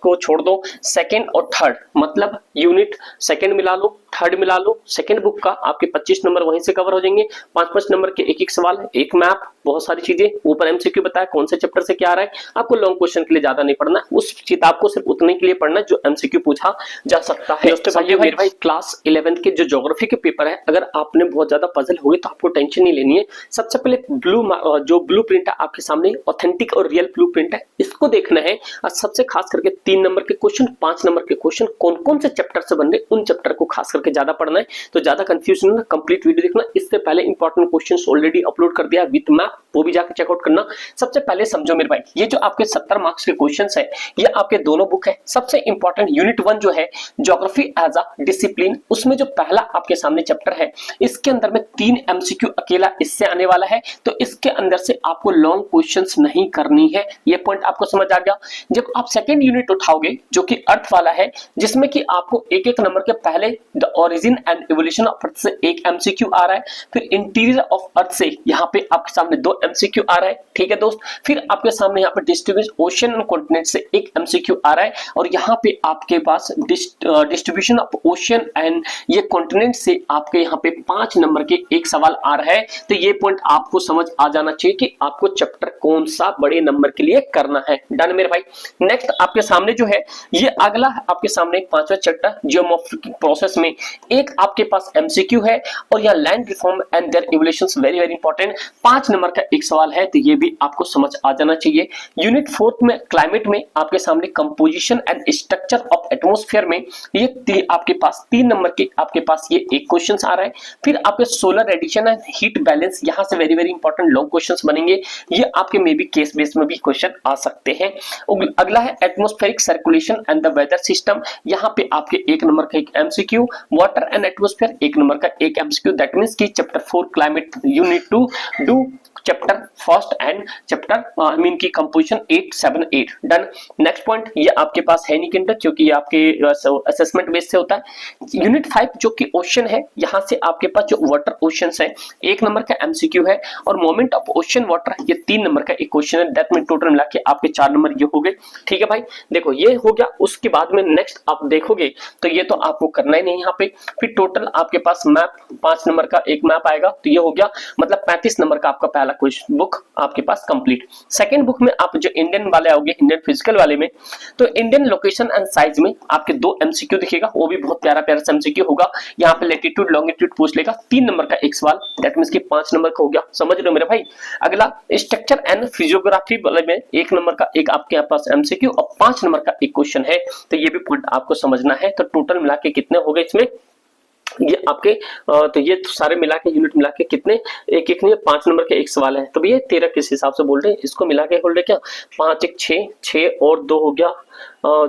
को छोड़ दो, सेकंड और थर्ड मतलब यूनिट सेकंड मिला लो, थर्ड मिला लो, सेकंड बुक का आपके 25 नंबर वहीं से कवर हो जाएंगे। 5-5 नंबर के एक एक सवाल, एक मैप, बहुत सारी चीजें, ऊपर एमसीक्यू बताया कौन से चैप्टर से क्या आ रहा है। आपको लॉन्ग क्वेश्चन के लिए ज्यादा नहीं पढ़ना, उस किताब को सिर्फ उतने के लिए पढ़ना जो एमसीक्यू पूछा जा सकता है। दोस्तों मेरे भाई क्लास 11 के जो ज्योग्राफी के पेपर है, अगर आपने बहुत ज्यादा पजल हुए तो आपको टेंशन नहीं लेनी है। सबसे पहले जो ब्लू प्रिंट है आपके सामने, ऑथेंटिक और रियल ब्लू प्रिंट है, इसको देखना है। और सबसे खास करके 3 नंबर के क्वेश्चन, 5 नंबर के क्वेश्चन कौन कौन से चैप्टर से बन रहे, उन चैप्टर को खास करके ज्यादा पढ़ना है। तो ज्यादा कंफ्यूजन ना, कंप्लीट वीडियो देखना। इससे पहले इंपॉर्टेंट क्वेश्चंस ऑलरेडी अपलोड कर दिया विद मैप, वो भी जाकर चेकआउट करना। सबसे पहले समझो मेरे भाई, ये जो आपके 70 मार्क्स के क्वेश्चंस है, ये आपके दोनों बुक है। सबसे इंपॉर्टेंट यूनिट 1 जो है ज्योग्राफी एज अ डिसिप्लिन, उसमें जो पहला आपके सामने चैप्टर है, इसके अंदर में 3 एमसीक्यू अकेला इससे आने वाला है। तो इसके अंदर से आपको लॉन्ग क्वेश्चंस नहीं करनी है, ये पॉइंट आपको समझ आ गया। जब आप सेकंड यूनिट उठाओगे जो कि अर्थ वाला है, जिसमें कि आपको एक एक नंबर के पहले the origin and evolution of earth से एक एमसीक्यू आ रहा है, फिर इंटीरियर ऑफ अर्थ से यहाँ पे आपके सामने 2 एमसीक्यू आ रहा है, ठीक है दोस्त। फिर आपके सामने यहाँ पे डिस्ट्रीब्यूशन ओशन एंड कॉन्टिनेंट से एक एमसीक्यू आ रहा है, और यहाँ पे आपके पास डिस्ट्रीब्यूशन ऑफ ओशन एंड ये कॉन्टिनेंट से आपके यहाँ पे 5 नंबर के एक सवाल आ रहा है। तो ये पॉइंट आपको समझ आ जाना चाहिए कि आपको चैप्टर कौन सा बड़े नंबर के लिए करना है। डन मेरे भाई। नेक्स्ट आपके सामने जो है, ये अगला आपके सामने 5वां चैप्टर जियोमॉर्फिक प्रोसेस में एक आपके पास एमसीक्यू है, और यहाँ land reform and their evolutions very very important, 5 number का एक सवाल है, तो ये भी आपको समझ आ जाना चाहिए। यूनिट 4 में क्लाइमेट में आपके सामने composition and structure of atmosphere में ये आपके पास 3 नंबर के आपके पास ये एक क्वेश्चन आ रहा है। फिर आपके solar radiation and heat balance, यहां से very very important long questions बनेंगे, ये आपके मे बी केस बेस में भी क्वेश्चन आ सकते हैं। अगला है atmospheric circulation and the weather system, यहाँ पे आपके 1 नंबर का एक MCQ, water and atmosphere 1 number का एक एमसीक्यू। दैट मींस कि chapter 4 climate you need to do chapter first and chapter I mean की कंपोजिशन 8, 7, 8। डन। नेक्स्ट पॉइंट, ये आपके पास है नहीं किंडर, क्योंकि ये आपके असेसमेंट बेस से होता है। यूनिट 5 जो कि ओशन है, यहाँ से आपके पास जो वाटर ओशंस है 1 नंबर का एमसीक्यू है, और मोमेंट ऑफ ओशन वाटर ये 3 नंबर का एक क्वेश्चन है। दैट मीन टोटल मिला के आपके 4 नंबर ये हो गए, ठीक है भाई। देखो ये हो गया, उसके बाद में नेक्स्ट आप देखोगे तो ये तो आपको करना ही नहीं यहाँ पे। फिर टोटल आपके पास मैप 5 नंबर का एक मैप आएगा, तो ये हो गया मतलब 35 नंबर का आपका पहला क्वेश्चन बुक आपके पास कंप्लीट। सेकंड बुक में आप जो इंडियन वाले आओगे, इंडियन फिजिकल वाले में, तो इंडियन लोकेशन एंड साइज में आपके 2 एमसीक्यू दिखेगा, वो भी बहुत प्यारा प्यारा एमसीक्यू होगा। यहाँ पे लैटिट्यूड लॉन्गिट्यूड पूछ लेगा, 3 नंबर का एक सवाल, दैट मींस कि 5 नंबर का हो गया, समझ रहे हो मेरे भाई। अगला स्ट्रक्चर एंड फिजियोग्राफी वाले में 1 नंबर का एक आपके पास एमसीक्यू और 5 नंबर का एक क्वेश्चन है, तो ये भी पॉइंट आपको समझना है। तो टोटल मिला के कितने हो गए इसमें, ये आपके तो ये सारे मिला के यूनिट मिला के कितने, एक एक नहीं 5 नंबर के एक सवाल है, तो भैया 13 किस हिसाब से बोल रहे हैं, इसको मिला के बोल रहे क्या, 5 1 6, 6 और 2 हो गया,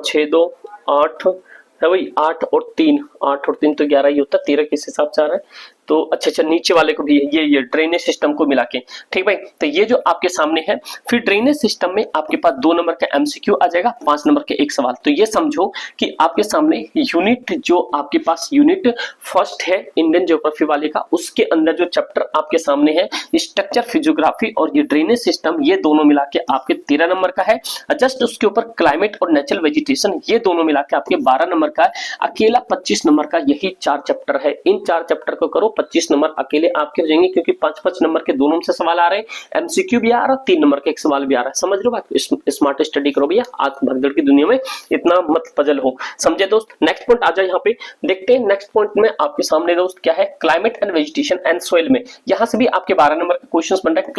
6 2 8 है भाई, 8 और 3 तो 11 ही होता, 13 किस हिसाब से आ रहा है। तो अच्छा नीचे वाले को भी ये ड्रेनेज सिस्टम को मिला के, ठीक भाई। तो ये जो आपके सामने है, फिर ड्रेनेज सिस्टम में आपके पास 2 नंबर का एमसीक्यू आ जाएगा, 5 नंबर के एक सवाल। तो ये समझो कि आपके सामने यूनिट जो आपके पास यूनिट फर्स्ट है इंडियन ज्योग्राफी वाले का, उसके अंदर जो चैप्टर आपके सामने है स्ट्रक्चर फिजियोग्राफी और ये ड्रेनेज सिस्टम, ये दोनों मिला के आपके 13 नंबर का है। जस्ट उसके ऊपर क्लाइमेट और नेचुरल वेजिटेशन, ये दोनों मिला के आपके 12 नंबर का है। अकेला 25 नंबर का यही 4 चैप्टर है, इन 4 चैप्टर को करो, 25 नंबर अकेले आपके हो जाएंगे, क्योंकि 5-5 नंबर के दोनों से सवाल आ रहे हैं, एमसीक्यू भी आ रहा है, 3 नंबर का एक सवाल भी आ रहा है। समझ लो बात, स्मार्ट स्टडी करो भैया, आज भगदड़ की दुनिया में इतना मत पजल हो, समझे दोस्त। नेक्स्ट पॉइंट आ जाए, यहाँ पे देखते हैं नेक्स्ट पॉइंट में आपके सामने दोस्त क्या है, climate and vegetation and soil में, यहाँ से भी आपके 12 नंबर का क्वेश्चन बन रहा है।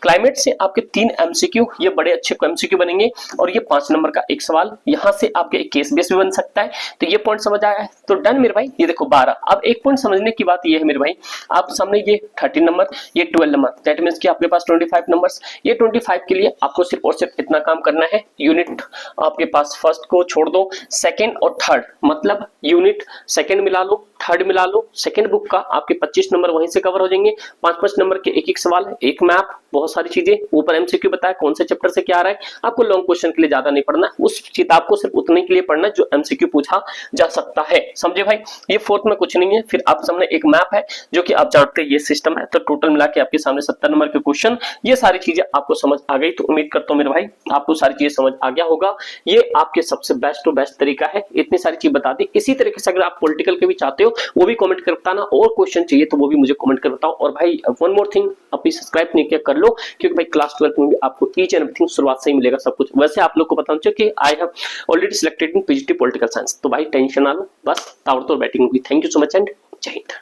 क्लाइमेट से आपके 3 एमसीक्यू, ये बड़े अच्छे एमसीक्यू बनेंगे, और ये 5 नंबर का एक सवाल, यहाँ से आपके एक केस बेस भी बन सकता है। तो ये पॉइंट समझ आया है, तो डन मेरे भाई। ये देखो 12। अब एक पॉइंट समझने की बात ये है मेरे भाई, आप सामने ये 13 नंबर, ये 12 नंबर, दैट मींस कि आपके पास 25 नंबर्स। ये 25 के लिए आपको सिर्फ और सिर्फ इतना काम करना है, यूनिट आपके पास फर्स्ट को छोड़ दो, सेकंड और थर्ड मतलब यूनिट सेकंड मिला लो, थर्ड मिला लो, सेकंड बुक का आपके 25 नंबर वहीं से कवर हो जाएंगे। 5-5 नंबर के एक एक सवाल है, एक मैप, बहुत सारी चीजें, ऊपर एमसीक्यू बताया कौन से चैप्टर से क्या आ रहा है। आपको लॉन्ग क्वेश्चन के लिए ज्यादा नहीं पढ़ना, उस किताब को सिर्फ उतने के लिए पढ़ना जो एमसीक्यू पूछा जा सकता है, समझे भाई। ये फोर्थ में कुछ नहीं है। फिर आप सामने एक मैप है जो कि आप जानते हैं ये सिस्टम है, तो टोटल मिला के आपके सामने 70 नंबर के क्वेश्चन। ये सारी चीजें आपको समझ आ गई, तो उम्मीद करता हूँ मेरे भाई आपको सारी चीजें समझ आ गया होगा। ये आपके सबसे बेस्ट टू बेस्ट तरीका है, इतनी सारी चीज बता दी। इसी तरीके से अगर आप पॉलिटिकल के भी चाहते हो वो भी कमेंट कर बताना, और क्वेश्चन चाहिए तो वो भी मुझे कमेंट कर बताओ। और भाई वन मोर थिंग, अभी सब्सक्राइब नहीं किया कर लो, क्योंकि भाई क्लास 12 में भी आपको ईच एंड एवरीथिंग शुरुआत से ही मिलेगा सब कुछ। वैसे आप लोग को पता होना चाहिए कि I have already selected in PGT political science, तो भाई टेंशन ना लो, बस ताबड़तोड़ बैटिंग होगी। Thank you so much and जय हिंद।